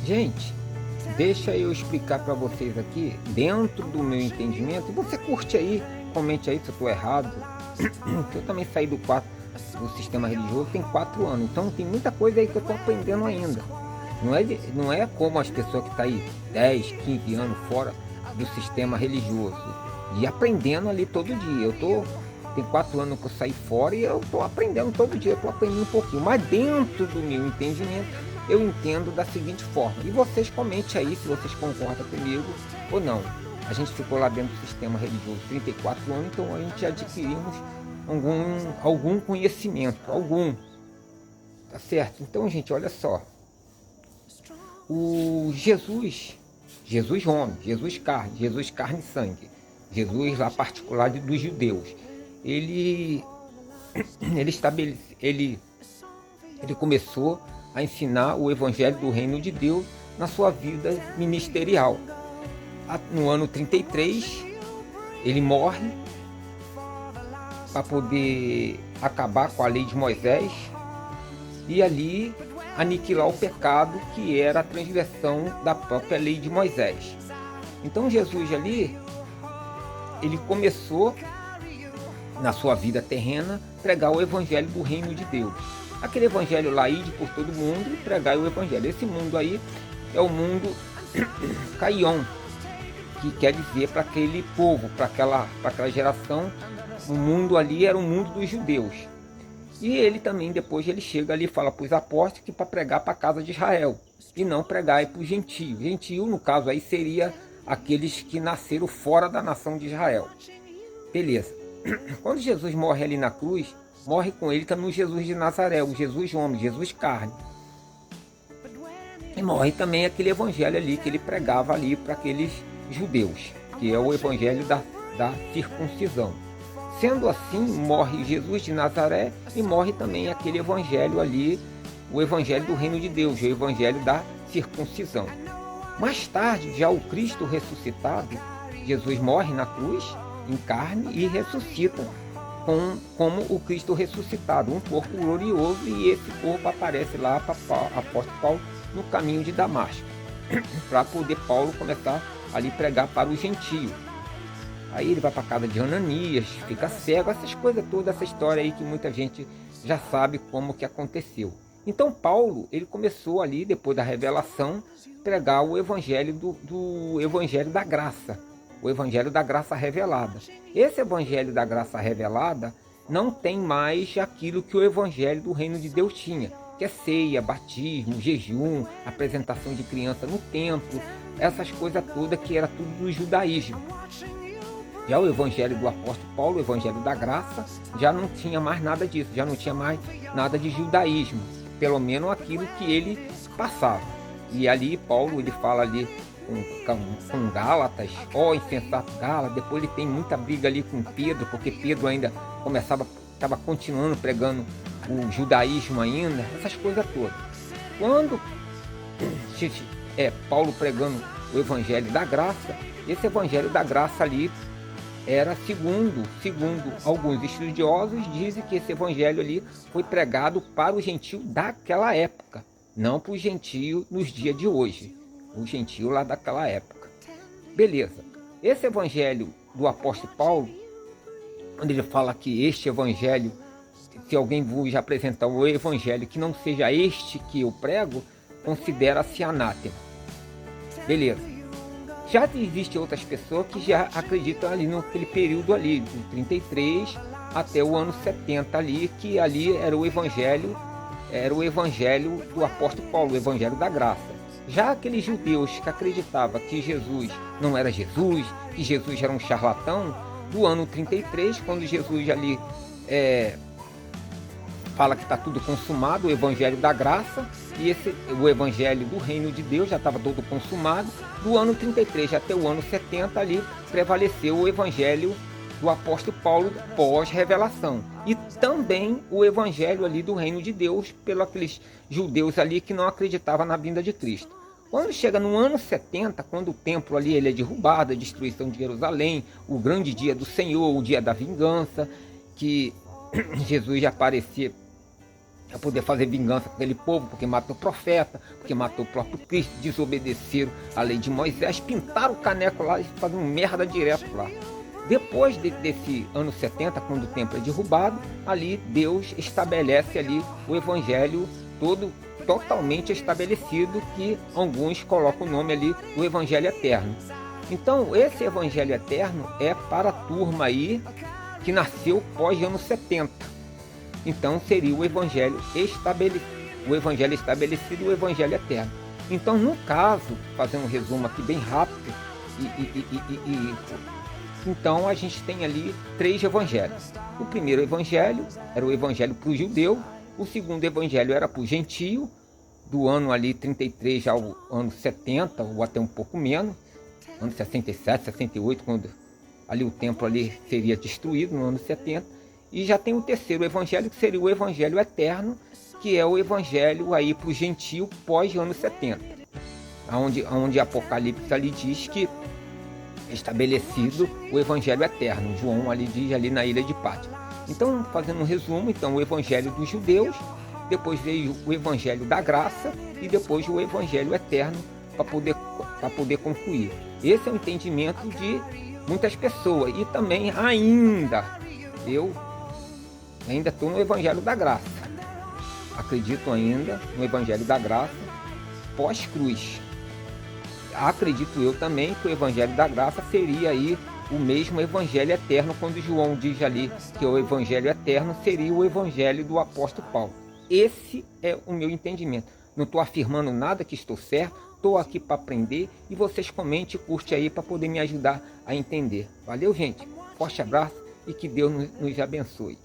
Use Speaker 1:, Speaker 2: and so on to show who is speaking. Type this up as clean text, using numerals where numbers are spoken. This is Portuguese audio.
Speaker 1: Gente, deixa eu explicar para vocês aqui, dentro do meu entendimento, e você curte aí, comente aí se eu estou errado, que eu também saí do sistema religioso tem 4 anos, então tem muita coisa aí que eu estou aprendendo ainda. Não é como as pessoas que estão aí 10, 15 anos fora do sistema religioso e aprendendo ali todo dia. Tem 4 anos que eu saí fora e eu estou aprendendo todo dia, eu estou aprendendo um pouquinho, mas dentro do meu entendimento eu entendo da seguinte forma. E vocês comentem aí se vocês concordam comigo ou não. A gente ficou lá dentro do sistema religioso 34 anos, então a gente adquirimos algum conhecimento, tá certo? Então, gente, olha só. O Jesus homem, Jesus carne e sangue, Jesus lá particular dos judeus, ele começou a ensinar o evangelho do reino de Deus na sua vida ministerial. No ano 33, ele morre para poder acabar com a lei de Moisés e ali aniquilar o pecado que era a transgressão da própria lei de Moisés. Então Jesus ali, ele começou na sua vida terrena pregar o evangelho do reino de Deus. Aquele evangelho lá, ide por todo mundo e pregar o evangelho. Esse mundo aí é o mundo Caion, que quer dizer para aquele povo, para aquela geração, o mundo ali era o mundo dos judeus. E ele também, depois ele chega ali e fala para os apóstolos que para pregar para a casa de Israel, e não pregar para os gentios. Gentio, no caso aí, seria aqueles que nasceram fora da nação de Israel. Beleza. Quando Jesus morre ali na cruz, morre com ele também o Jesus de Nazaré, o Jesus homem, Jesus carne. E morre também aquele evangelho ali que ele pregava ali para aqueles judeus, que é o evangelho da circuncisão. Sendo assim, morre Jesus de Nazaré e morre também aquele evangelho ali, o evangelho do reino de Deus, o evangelho da circuncisão. Mais tarde, já o Cristo ressuscitado, Jesus morre na cruz, em carne, e ressuscita como o Cristo ressuscitado, um corpo glorioso, e esse corpo aparece lá para o apóstolo Paulo no caminho de Damasco, para poder Paulo começar ali pregar para os gentios. Aí ele vai para a casa de Ananias, fica cego, essas coisas todas, essa história aí que muita gente já sabe como que aconteceu. Então Paulo, ele começou ali, depois da revelação, pregar o evangelho do evangelho da graça, o evangelho da graça revelada. Esse evangelho da graça revelada não tem mais aquilo que o evangelho do reino de Deus tinha, que é ceia, batismo, jejum, apresentação de criança no templo, essas coisas todas que era tudo do judaísmo. Já o evangelho do apóstolo Paulo, o evangelho da graça, já não tinha mais nada disso, já não tinha mais nada de judaísmo, pelo menos aquilo que ele passava. E ali Paulo, ele fala ali com Gálatas, insensato Gálatas, depois ele tem muita briga ali com Pedro, porque Pedro ainda estava continuando pregando o judaísmo ainda, essas coisas todas. Quando Paulo pregando o evangelho da graça, esse evangelho da graça ali era segundo alguns estudiosos, dizem que esse evangelho ali foi pregado para o gentio daquela época, não para o gentio nos dias de hoje, o gentio lá daquela época. Beleza, esse evangelho do apóstolo Paulo, quando ele fala que este evangelho, se alguém vos apresentar o evangelho que não seja este que eu prego, considera-se anátema. Beleza. Já existem outras pessoas que já acreditam ali naquele período ali, do 33 até o ano 70 ali, que ali era o evangelho do apóstolo Paulo, o evangelho da graça. Já aqueles judeus que acreditavam que Jesus não era Jesus, que Jesus era um charlatão, do ano 33, quando Jesus ali fala que está tudo consumado, o evangelho da graça, e o evangelho do reino de Deus já estava todo consumado. Do ano 33 até o ano 70 ali prevaleceu o evangelho do apóstolo Paulo pós-revelação, e também o evangelho ali do reino de Deus pelos aqueles judeus ali que não acreditavam na vinda de Cristo. Quando chega no ano 70, quando o templo ali ele é derrubado, a destruição de Jerusalém, o grande dia do Senhor, o dia da vingança, que Jesus já para poder fazer vingança com aquele povo, porque matou o profeta, porque matou o próprio Cristo, desobedeceram a lei de Moisés, pintaram o caneco lá e fazendo merda direto lá. Depois desse ano 70, quando o templo é derrubado, ali Deus estabelece ali o evangelho todo totalmente estabelecido, que alguns colocam o nome ali do evangelho eterno. Então esse evangelho eterno é para a turma aí que nasceu pós ano 70. Então seria o evangelho estabelecido e o evangelho eterno. Então, no caso, fazendo um resumo aqui bem rápido, então a gente tem ali 3 evangelhos. O primeiro evangelho era o evangelho para o judeu, o segundo evangelho era para o gentio, do ano ali 33 ao ano 70, ou até um pouco menos, ano 67, 68, quando ali o templo ali seria destruído no ano 70. E já tem o terceiro evangelho, que seria o evangelho eterno, que é o evangelho aí para o gentio pós ano 70. Onde Apocalipse ali diz que é estabelecido o evangelho eterno. João ali diz ali na ilha de Pátmos. Então, fazendo um resumo, então o evangelho dos judeus, depois veio o evangelho da graça e depois o evangelho eterno para poder concluir. Esse é o entendimento de muitas pessoas. E também eu ainda estou no evangelho da graça. Acredito ainda no evangelho da graça pós-cruz. Acredito eu também que o evangelho da graça seria aí o mesmo evangelho eterno, quando João diz ali que o evangelho eterno seria o evangelho do apóstolo Paulo. Esse é o meu entendimento. Não estou afirmando nada que estou certo, estou aqui para aprender, e vocês comentem e curte aí para poder me ajudar a entender. Valeu, gente? Forte abraço e que Deus nos abençoe.